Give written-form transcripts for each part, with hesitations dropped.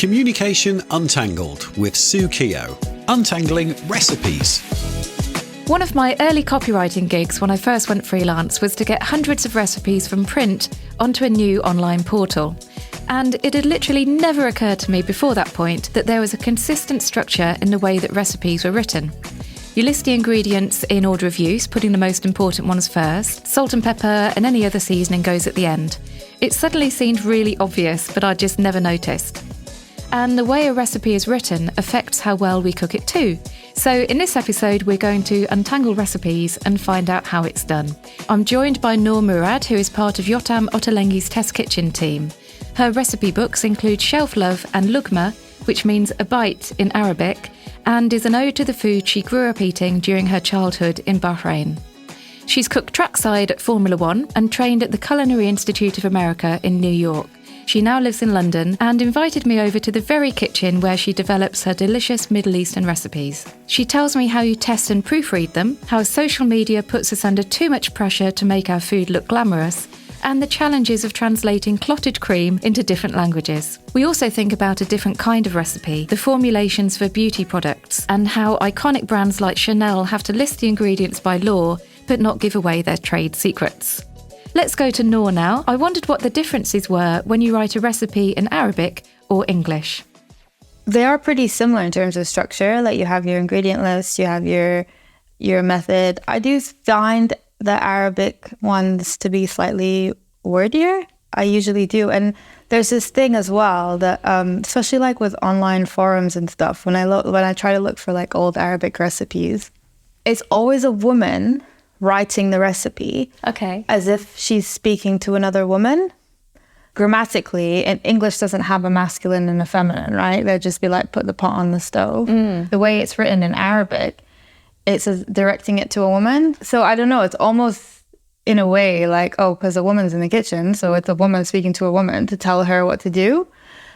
Communication Untangled with Sue Keogh. Untangling Recipes. One of my early copywriting gigs when I first went freelance was to get hundreds of recipes from print onto a new online portal. And it had literally never occurred to me before that point that there was a consistent structure in the way that recipes were written. You list the ingredients in order of use, putting the most important ones first. Salt and pepper and any other seasoning goes at the end. It suddenly seemed really obvious, but I just never noticed. And the way a recipe is written affects how well we cook it too. So in this episode, we're going to untangle recipes and find out how it's done. I'm joined by Noor Murad, who is part of Yottam Ottolenghi's test kitchen team. Her recipe books include Shelf Love and Lugma, which means a bite in Arabic, and is an ode to the food she grew up eating during her childhood in Bahrain. She's cooked trackside at Formula One and trained at the Culinary Institute of America in New York. She now lives in London and invited me over to the very kitchen where she develops her delicious Middle Eastern recipes. She tells me how you test and proofread them, how social media puts us under too much pressure to make our food look glamorous, and the challenges of translating clotted cream into different languages. We also think about a different kind of recipe, the formulations for beauty products, and how iconic brands like Chanel have to list the ingredients by law, but not give away their trade secrets. Let's go to Noor now. I wondered what the differences were when you write a recipe in Arabic or English. They are pretty similar in terms of structure. Like you have your ingredient list, you have your method. I do find the Arabic ones to be slightly wordier. I usually do. And there's this thing as well that, especially like with online forums and stuff, when I try to look for like old Arabic recipes, it's always a woman writing the recipe. Okay. As if she's speaking to another woman. Grammatically, and English doesn't have a masculine and a feminine, right? They'll just be like, put the pot on the stove. The way it's written in Arabic, it's directing it to a woman. So I don't know, it's almost in a way like, oh, because a woman's in the kitchen, so it's a woman speaking to a woman to tell her what to do.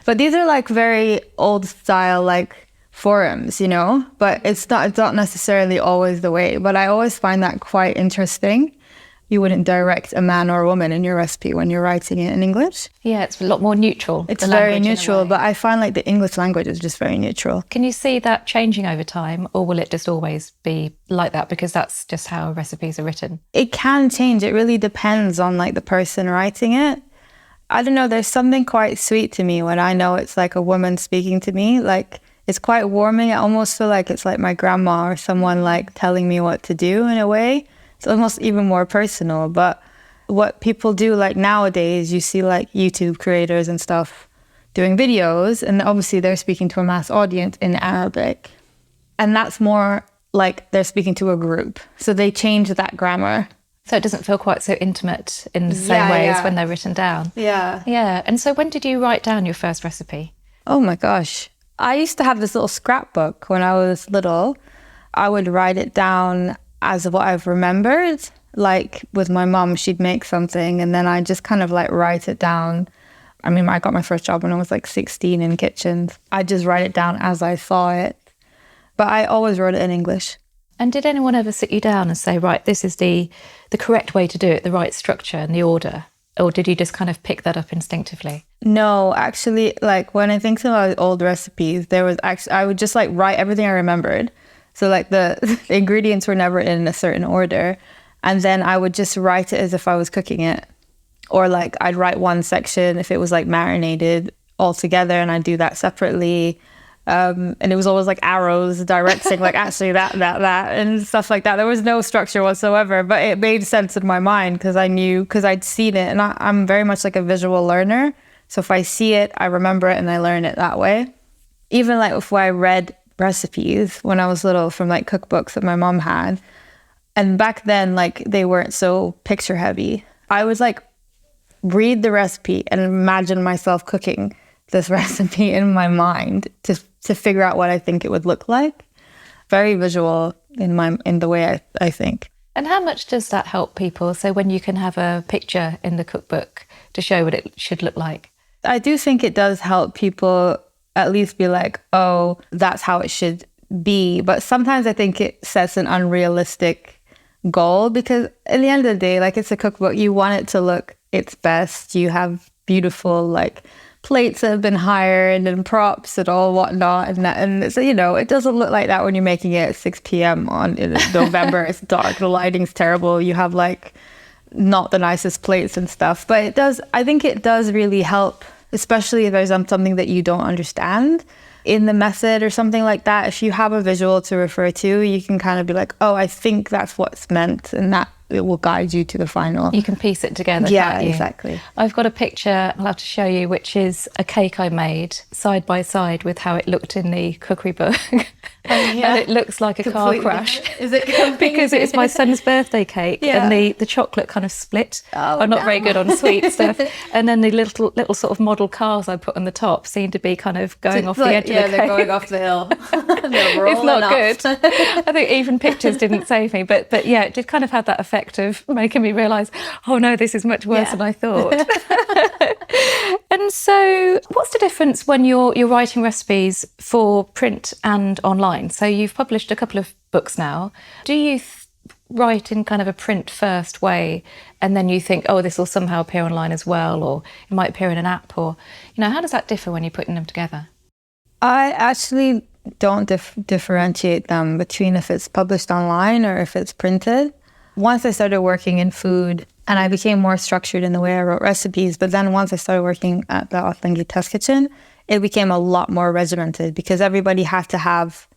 But these are like very old style, like forums, you know, but it's not necessarily always the way. But I always find that quite interesting. You wouldn't direct a man or a woman in your recipe when you're writing it in English. Yeah, it's a lot more neutral. It's very neutral, but I find like the English language is just very neutral. Can you see that changing over time, or will it just always be like that because that's just how recipes are written? It can change. It really depends on like the person writing it. I don't know, there's something quite sweet to me when I know it's like a woman speaking to me. Like it's quite warming. I almost feel like it's like my grandma or someone like telling me what to do in a way. It's almost even more personal. But what people do like nowadays, you see like YouTube creators and stuff doing videos, and obviously they're speaking to a mass audience in Arabic. And that's more like they're speaking to a group. So they change that grammar. So it doesn't feel quite so intimate in the same way as when they're written down. Yeah. Yeah. And so when did you write down your first recipe? Oh my gosh. I used to have this little scrapbook when I was little. I would write it down as what I've remembered. Like with my mum, she'd make something and then I just kind of like write it down. I mean, I got my first job when I was like 16 in kitchens. I just write it down as I saw it. But I always wrote it in English. And did anyone ever sit you down and say, right, this is the correct way to do it, the right structure and the order? Or did you just kind of pick that up instinctively? No, actually, like when I think about old recipes, I would just like write everything I remembered. So like the ingredients were never in a certain order. And then I would just write it as if I was cooking it. Or like I'd write one section if it was like marinated all together and I'd do that separately. And it was always like arrows directing like actually that and stuff like that. There was no structure whatsoever, but it made sense in my mind because I'd seen it. And I'm very much like a visual learner. So if I see it, I remember it and I learn it that way. Even like if I read recipes when I was little from like cookbooks that my mom had. And back then, like they weren't so picture heavy. I would like read the recipe and imagine myself cooking this recipe in my mind to figure out what I think it would look like. Very visual in the way I think. And how much does that help people? So when you can have a picture in the cookbook to show what it should look like? I do think it does help people at least be like, oh, that's how it should be. But sometimes I think it sets an unrealistic goal because at the end of the day, like it's a cookbook, you want it to look its best. You have beautiful like plates that have been hired and props and all whatnot. And so, it doesn't look like that when you're making it at 6 p.m. in November. It's dark. The lighting's terrible. You have like not the nicest plates and stuff. But I think it does really help, especially if there's something that you don't understand in the method or something like that. If you have a visual to refer to, you can kind of be like, oh, I think that's what's meant, and that it will guide you to the final. You can piece it together, yeah, can't you? Exactly. I've got a picture I'll have to show you, which is a cake I made side by side with how it looked in the cookery book. Yeah. And it looks like a Completely. car crash. Is it? Because it's my son's birthday cake, Yeah. and the chocolate kind of split. Oh, I'm not no. very good on sweet stuff. And then the little sort of model cars I put on the top seem to be kind of going off the edge of the cake. Yeah, they're going off the hill. They're It's not rolling good. off. I think even pictures didn't save me. But yeah, it did kind of have that effect of making me realise, oh no, this is much worse than I thought. And so what's the difference when you're writing recipes for print and online? So you've published a couple of books now. Do you write in kind of a print first way, and then you think, oh, this will somehow appear online as well, or it might appear in an app, or, how does that differ when you're putting them together? I actually don't differentiate them between if it's published online or if it's printed. Once I started working in food, and I became more structured in the way I wrote recipes, but then once I started working at the Ottolenghi test kitchen, it became a lot more regimented because everybody had to have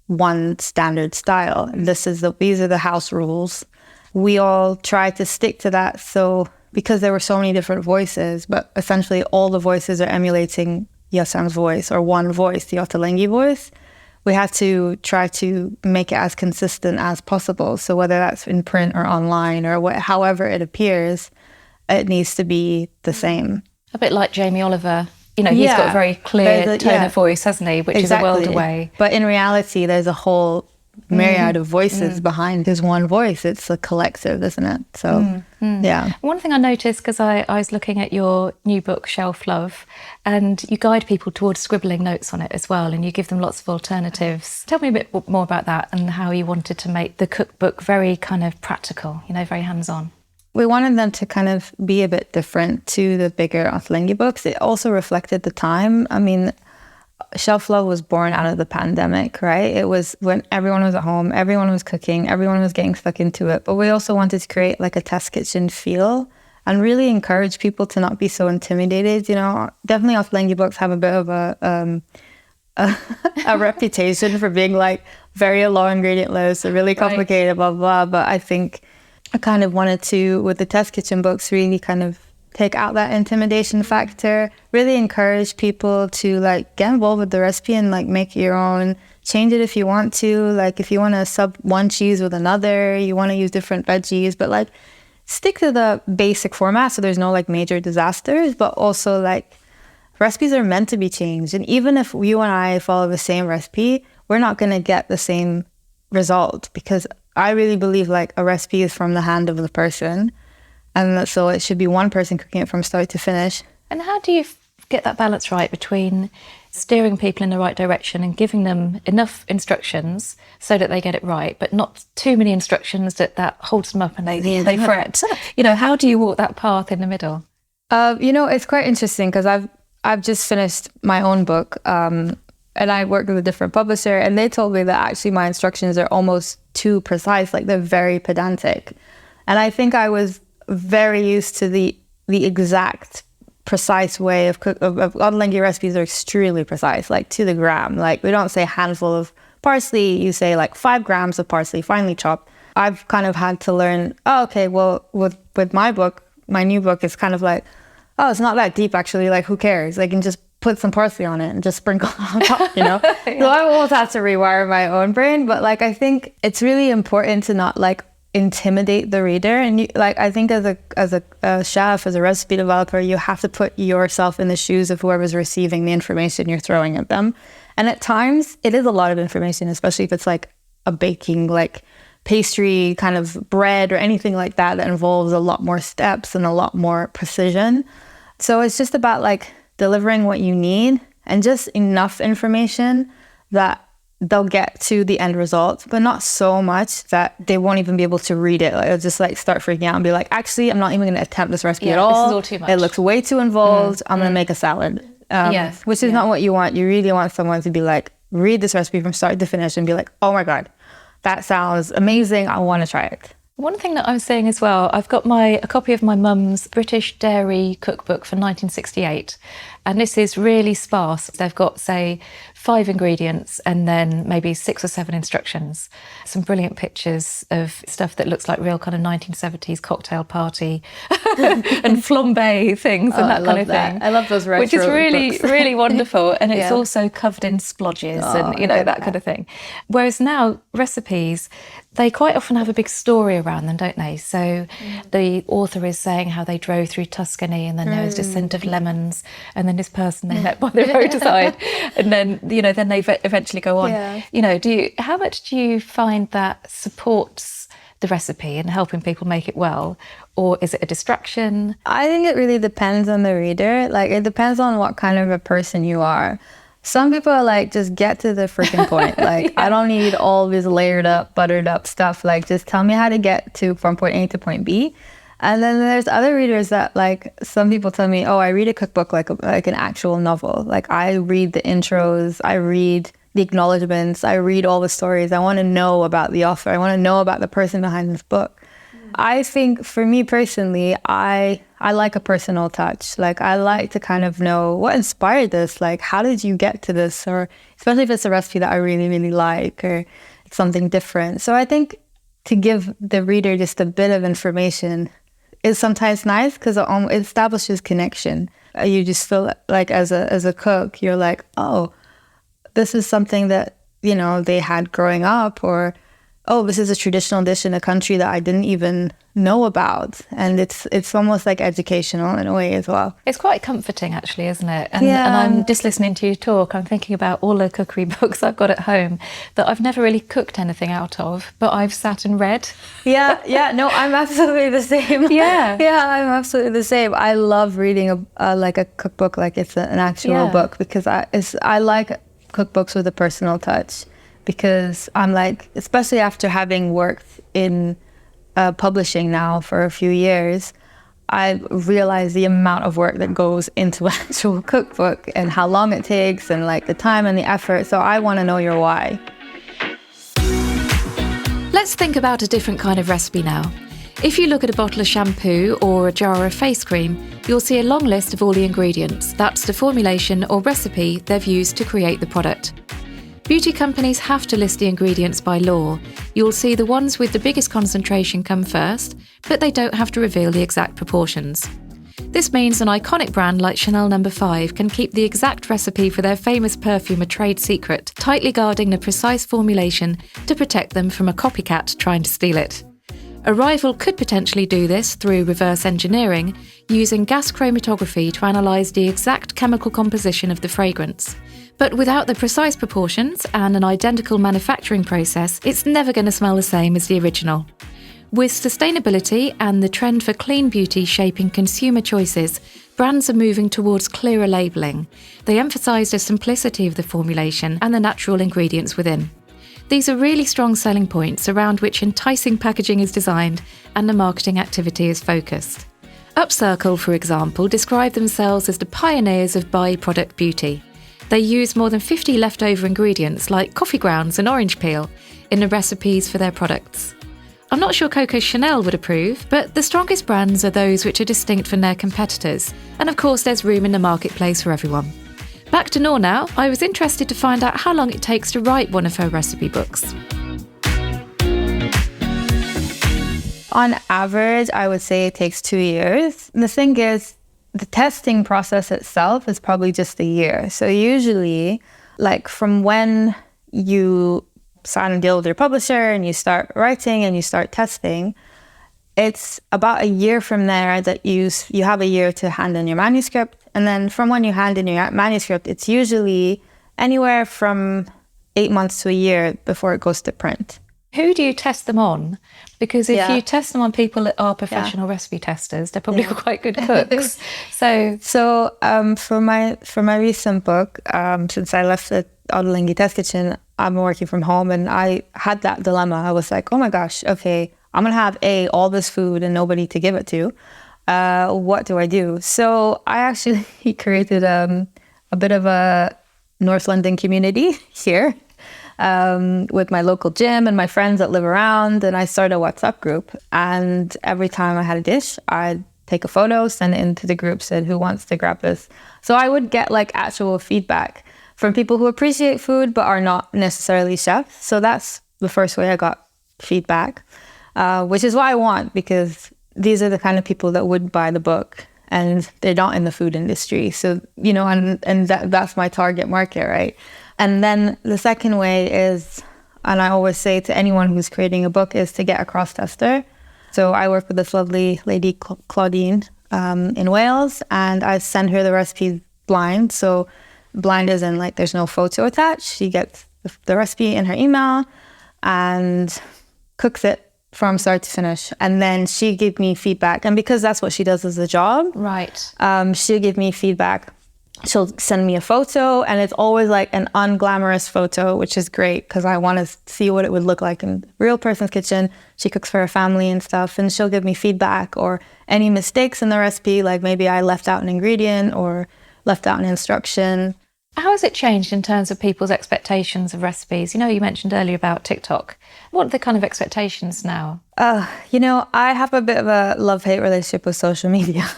one standard style. These are the house rules. We all tried to stick to that. So because there were so many different voices, but essentially all the voices are emulating Yottam's voice or one voice, the Ottolenghi voice, we had to try to make it as consistent as possible. So whether that's in print or online or however it appears, it needs to be the same. A bit like Jamie Oliver. He's got a very clear tone of voice, hasn't he? Which is a world away. But in reality, there's a whole myriad of voices behind his one voice. It's a collective, isn't it? So, yeah. One thing I noticed, because I was looking at your new book, Shelf Love, and you guide people towards scribbling notes on it as well, and you give them lots of alternatives. Tell me a bit more about that and how you wanted to make the cookbook very kind of practical, very hands-on. We wanted them to kind of be a bit different to the bigger Ottolenghi books. It also reflected the time. I mean, Shelf Love was born out of the pandemic, right? It was when everyone was at home, everyone was cooking, everyone was getting stuck into it. But we also wanted to create like a test kitchen feel and really encourage people to not be so intimidated. Definitely Ottolenghi books have a bit of a reputation for being like very low ingredient list, so really complicated, blah, blah, blah. But I think I kind of wanted to, with the test kitchen books, really kind of take out that intimidation factor, really encourage people to like get involved with the recipe and like make your own, change it if you want to, like if you want to sub one cheese with another, you want to use different veggies, but like stick to the basic format so there's no like major disasters, but also like recipes are meant to be changed. And even if you and I follow the same recipe, we're not going to get the same result because I really believe like a recipe is from the hand of the person. And so it should be one person cooking it from start to finish. And how do you get that balance right between steering people in the right direction and giving them enough instructions so that they get it right, but not too many instructions that holds them up and they fret? How do you walk that path in the middle? It's quite interesting because I've just finished my own book and I worked with a different publisher and they told me that actually my instructions are almost too precise, like they're very pedantic. And I think I was very used to the exact precise way of Ottolenghi recipes are extremely precise, like to the gram. Like we don't say handful of parsley, you say like 5 grams of parsley finely chopped. I've kind of had to learn, with my book, my new book is kind of like, oh, it's not that deep actually, like who cares? Like, and just put some parsley on it and just sprinkle on top, Yeah. So I almost have to rewire my own brain, but like I think it's really important to not like intimidate the reader. And I think as a chef, as a recipe developer, you have to put yourself in the shoes of whoever's receiving the information you're throwing at them. And at times it is a lot of information, especially if it's like a baking, like pastry kind of bread or anything like that involves a lot more steps and a lot more precision. So it's just about like delivering what you need and just enough information that they'll get to the end result, but not so much that they won't even be able to read it. Like, they'll just like start freaking out and be like, actually, I'm not even going to attempt this recipe at all. This is all too much. It looks way too involved. I'm going to make a salad. which is not what you want. You really want someone to be like, read this recipe from start to finish and be like, oh my God, that sounds amazing. I want to try it. One thing that I'm seeing as well, I've got a copy of my mum's British dairy cookbook from 1968, and this is really sparse. They've got, say, 5 ingredients and then maybe 6 or 7 instructions. Some brilliant pictures of stuff that looks like real kind of 1970s cocktail party and flambe things and that kind of thing. I love those retro which is really, books. really wonderful. And it's also covered in splodges and, that kind of thing. Whereas now, recipes, they quite often have a big story around them, don't they? So the author is saying how they drove through Tuscany and then there was just scent of lemons and then this person they met by the roadside and then, then they eventually go on. Yeah. How much do you find that supports the recipe and helping people make it well? Or is it a distraction? I think it really depends on the reader. Like, it depends on what kind of a person you are. Some people are like, just get to the freaking point. Like, I don't need all this layered up, buttered up stuff. Like, just tell me how to get from point A to point B. And then there's other readers that, like, some people tell me, oh, I read a cookbook like an actual novel. Like, I read the intros, I read the acknowledgements, I read all the stories. I want to know about the author. I want to know about the person behind this book. I think for me personally, I like a personal touch. Like, I like to kind of know what inspired this. Like, how did you get to this? Or especially if it's a recipe that I really, really like or it's something different. So I think to give the reader just a bit of information is sometimes nice because it establishes connection. You just feel like as a cook, you're like, oh, this is something that, they had growing up, or oh, this is a traditional dish in a country that I didn't even know about. And it's almost like educational in a way as well. It's quite comforting, actually, isn't it? And I'm just listening to you talk. I'm thinking about all the cookery books I've got at home that I've never really cooked anything out of, but I've sat and read. No, I'm absolutely the same. I'm absolutely the same. I love reading a cookbook like it's an actual book because I like cookbooks with a personal touch. Because I'm like, especially after having worked in publishing now for a few years, I realized the amount of work that goes into an actual cookbook and how long it takes and like the time and the effort. So I want to know your why. Let's think about a different kind of recipe now. If you look at a bottle of shampoo or a jar of face cream, you'll see a long list of all the ingredients. That's the formulation or recipe they've used to create the product. Beauty companies have to list the ingredients by law. You'll see the ones with the biggest concentration come first, but they don't have to reveal the exact proportions. This means an iconic brand like Chanel No. 5 can keep the exact recipe for their famous perfume a trade secret, tightly guarding the precise formulation to protect them from a copycat trying to steal it. A rival could potentially do this through reverse engineering, using gas chromatography to analyse the exact chemical composition of the fragrance. But without the precise proportions and an identical manufacturing process, it's never going to smell the same as the original. With sustainability and the trend for clean beauty shaping consumer choices, brands are moving towards clearer labelling. They emphasise the simplicity of the formulation and the natural ingredients within. These are really strong selling points around which enticing packaging is designed and the marketing activity is focused. Upcircle, for example, describe themselves as the pioneers of by-product beauty. They use more than 50 leftover ingredients like coffee grounds and orange peel in the recipes for their products. I'm not sure Coco Chanel would approve, but the strongest brands are those which are distinct from their competitors. And of course, there's room in the marketplace for everyone. Back to Noor now. I was interested to find out how long it takes to write one of her recipe books. On average, I would say it takes 2 years. The thing is, the testing process itself is probably just a year. So usually, like from when you sign a deal with your publisher and you start writing and you start testing, it's about a year from there that you have a year to hand in your manuscript. And then from when you hand in your manuscript, it's usually anywhere from 8 months to a year before it goes to print. Who do you test them on? Because if you test them on people that are professional recipe testers, they're probably quite good cooks. So for my recent book, since I left the Ottolenghi test kitchen, I'm working from home, and I had that dilemma. I was like, oh my gosh, okay, I'm gonna have all this food and nobody to give it to. What do I do? So I actually created a bit of a North London community here with my local gym and my friends that live around. And I started a WhatsApp group. And every time I had a dish, I'd take a photo, send it into the group, said, who wants to grab this? So I would get like actual feedback from people who appreciate food but are not necessarily chefs. So that's the first way I got feedback, which is what I want, because these are the kind of people that would buy the book and they're not in the food industry. So, you know, and that's my target market, right? And then the second way is, and I always say to anyone who's creating a book, is to get a cross-tester. So I work with this lovely lady, Claudine, in Wales, and I send her the recipes blind. So blind as in like there's no photo attached. She gets the recipe in her email and cooks it from start to finish. And then she gave me feedback. And because that's what she does as a job, right? She'll give me feedback. She'll send me a photo, and it's always like an unglamorous photo, which is great because I want to see what it would look like in a real person's kitchen. She cooks for her family and stuff, and she'll give me feedback or any mistakes in the recipe, like maybe I left out an ingredient or left out an instruction. How has it changed in terms of people's expectations of recipes? You know, you mentioned earlier about TikTok. What are the kind of expectations now? You know, I have a bit of a love-hate relationship with social media,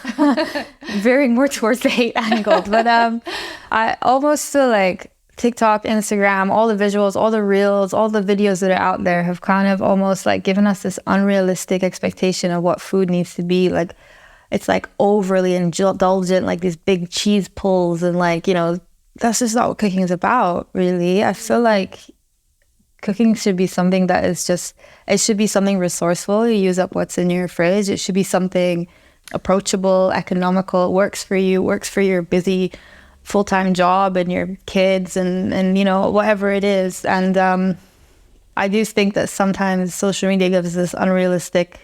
veering more towards the hate angle. But I almost feel like TikTok, Instagram, all the visuals, all the reels, all the videos that are out there have kind of almost like given us this unrealistic expectation of what food needs to be. Like, it's like overly indulgent, like these big cheese pulls, and like, you know, that's just not what cooking is about, really. I feel like cooking should be something that is just, it should be something resourceful. You use up what's in your fridge. It should be something approachable, economical, works for you, works for your busy full-time job and your kids and you know, whatever it is. And I do think that sometimes social media gives this unrealistic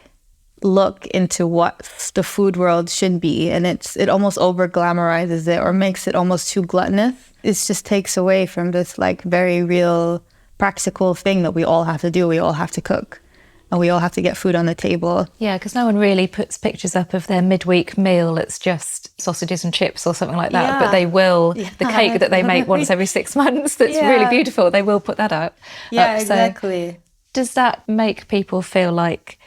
look into what the food world should be, and it almost over glamorizes it or makes it almost too gluttonous. It just takes away from this like very real practical thing that we all have to do. We all have to cook and we all have to get food on the table. Yeah, because no one really puts pictures up of their midweek meal. It's just sausages and chips or something like that. Yeah. But they will, the cake that they make once every 6 months that's really beautiful, they will put that up. Yeah, exactly. So does that make people feel like,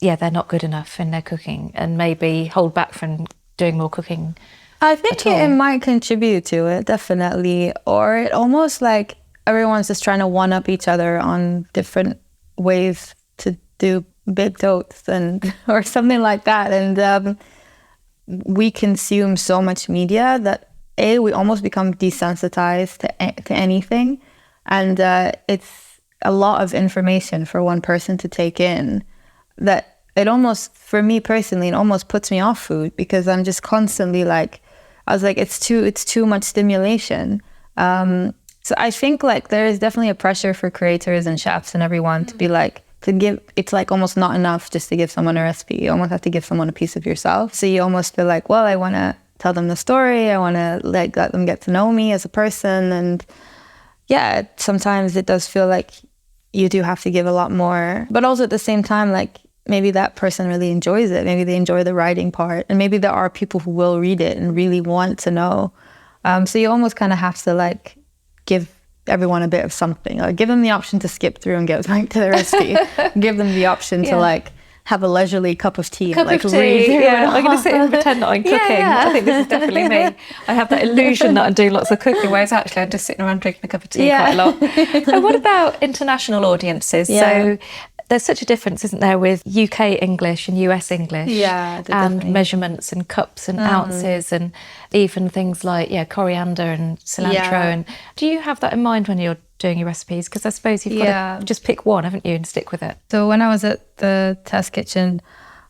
yeah, they're not good enough in their cooking and maybe hold back from doing more cooking? I think it might contribute to it, definitely. Or it almost like everyone's just trying to one-up each other on different ways to do baked oats and or something like that. And we consume so much media that we almost become desensitized to anything. And it's a lot of information for one person to take in, that it almost, for me personally, it almost puts me off food, because I'm just constantly like, I was like, it's too much stimulation. So I think like there is definitely a pressure for creators and chefs and everyone to be like, to give, it's like almost not enough just to give someone a recipe. You almost have to give someone a piece of yourself. So you almost feel like, well, I want to tell them the story. I want to like let them get to know me as a person. And yeah, sometimes it does feel like you do have to give a lot more. But also at the same time, like maybe that person really enjoys it. Maybe they enjoy the writing part. And maybe there are people who will read it and really want to know. So you almost kind of have to like give everyone a bit of something. Like give them the option to skip through and get back to the recipe. Give them the option to like have a leisurely cup of tea. I'm going to sit and pretend that I'm cooking. I think this is definitely me. I have that illusion that I'm doing lots of cooking, whereas actually I'm just sitting around drinking a cup of tea quite a lot. And what about international audiences? So there's such a difference, isn't there, with UK English and US English? Yeah, and measurements and cups and ounces and even things like coriander and cilantro. And do you have that in mind when you're doing your recipes? Because I suppose you've got to just pick one, haven't you, and stick with it. So when I was at the test kitchen,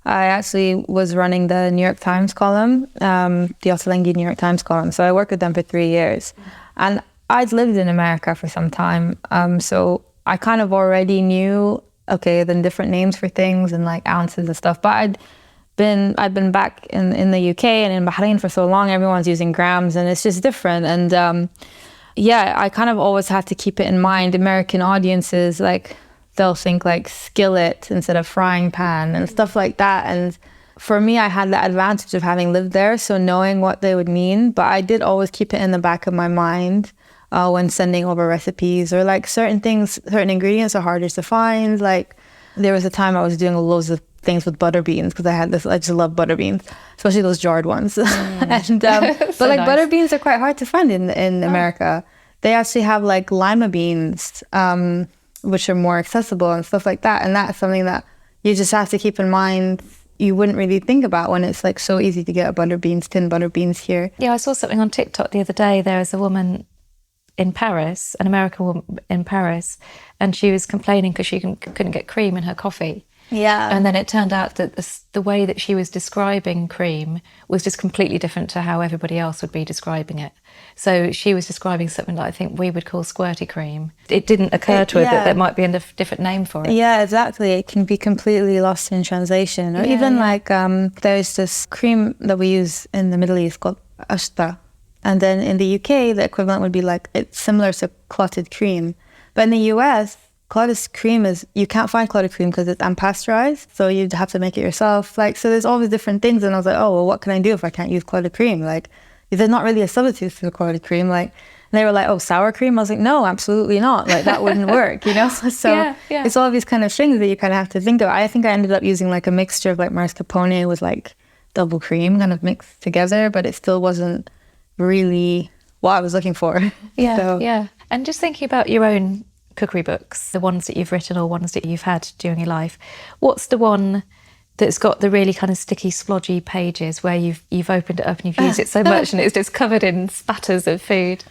I actually was running the New York Times column, the Ottolenghi New York Times column. So I worked with them for 3 years. And I'd lived in America for some time. So I kind of already knew, okay, then different names for things and like ounces and stuff. But I'd been back in the UK and in Bahrain for so long, everyone's using grams and it's just different. And I kind of always have to keep it in mind. American audiences, like they'll think like skillet instead of frying pan and stuff like that. And for me, I had the advantage of having lived there, so knowing what they would mean. But I did always keep it in the back of my mind when sending over recipes, or like certain ingredients are harder to find. Like there was a time I was doing loads of things with butter beans because I just love butter beans, especially those jarred ones. And but like nice. Butter beans are quite hard to find in America. They actually have like lima beans, which are more accessible and stuff like that. And that's something that you just have to keep in mind. You wouldn't really think about when it's like so easy to get tin butter beans here. Yeah, I saw something on TikTok the other day. There was a woman in Paris, an American woman in Paris, and she was complaining because she couldn't get cream in her coffee. Yeah. And then it turned out that the way that she was describing cream was just completely different to how everybody else would be describing it. So she was describing something that I think we would call squirty cream. It didn't occur to her that there might be a different name for it. Yeah, exactly. It can be completely lost in translation. Or like there's this cream that we use in the Middle East called ashta. And then in the UK, the equivalent would be like, it's similar to clotted cream. But in the US, clotted cream you can't find clotted cream because it's unpasteurized, so you'd have to make it yourself. Like, so there's all these different things, and I was like, oh, well, what can I do if I can't use clotted cream? Like, there's not really a substitute for clotted cream. Like, and they were like, oh, sour cream? I was like, no, absolutely not. Like, that wouldn't work, you know? So it's all these kind of things that you kind of have to think of. I think I ended up using like a mixture of like mascarpone with like double cream kind of mixed together, but it still wasn't really what I was looking for. Yeah. And just thinking about your own cookery books, the ones that you've written or ones that you've had during your life, what's the one that's got the really kind of sticky, splodgy pages where you've opened it up and you've used it so much and it's just covered in spatters of food?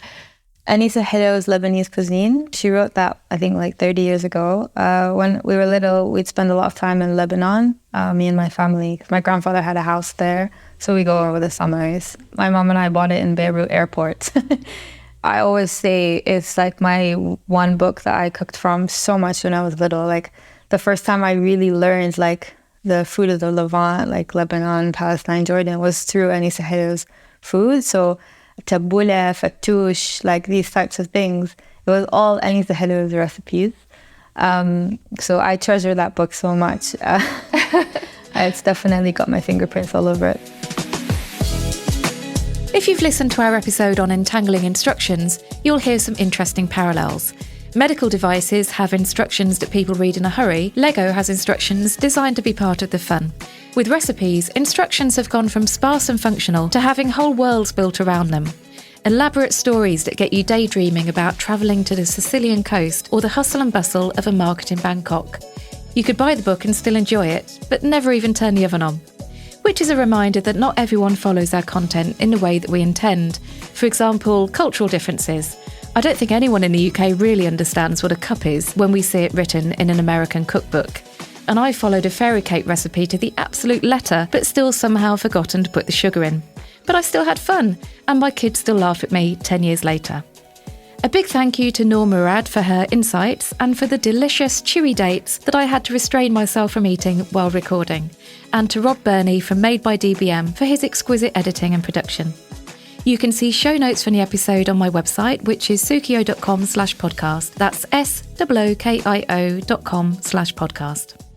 Anissa Hedow's Lebanese Cuisine. She wrote that, I think, like 30 years ago. When we were little, we'd spend a lot of time in Lebanon, me and my family. My grandfather had a house there, so we go over the summers. My mom and I bought it in Beirut Airport. I always say it's like my one book that I cooked from so much when I was little. Like the first time I really learned like the food of the Levant, like Lebanon, Palestine, Jordan, was through Anissa Hedow's food. So tabbouleh, fattoush, like these types of things. It was all Anissa Hedow's recipes. So I treasure that book so much. It's definitely got my fingerprints all over it. If you've listened to our episode on Untangling Instructions, you'll hear some interesting parallels. Medical devices have instructions that people read in a hurry. Lego has instructions designed to be part of the fun. With recipes, instructions have gone from sparse and functional to having whole worlds built around them. Elaborate stories that get you daydreaming about travelling to the Sicilian coast or the hustle and bustle of a market in Bangkok. You could buy the book and still enjoy it, but never even turn the oven on. Which is a reminder that not everyone follows our content in the way that we intend. For example, cultural differences. I don't think anyone in the UK really understands what a cup is when we see it written in an American cookbook. And I followed a fairy cake recipe to the absolute letter, but still somehow forgotten to put the sugar in. But I still had fun, and my kids still laugh at me 10 years later. A big thank you to Noor Murad for her insights and for the delicious, chewy dates that I had to restrain myself from eating while recording. And to Rob Burney from Made by DBM for his exquisite editing and production. You can see show notes from the episode on my website, which is sookio.com/podcast. That's SOOKIO.com/podcast.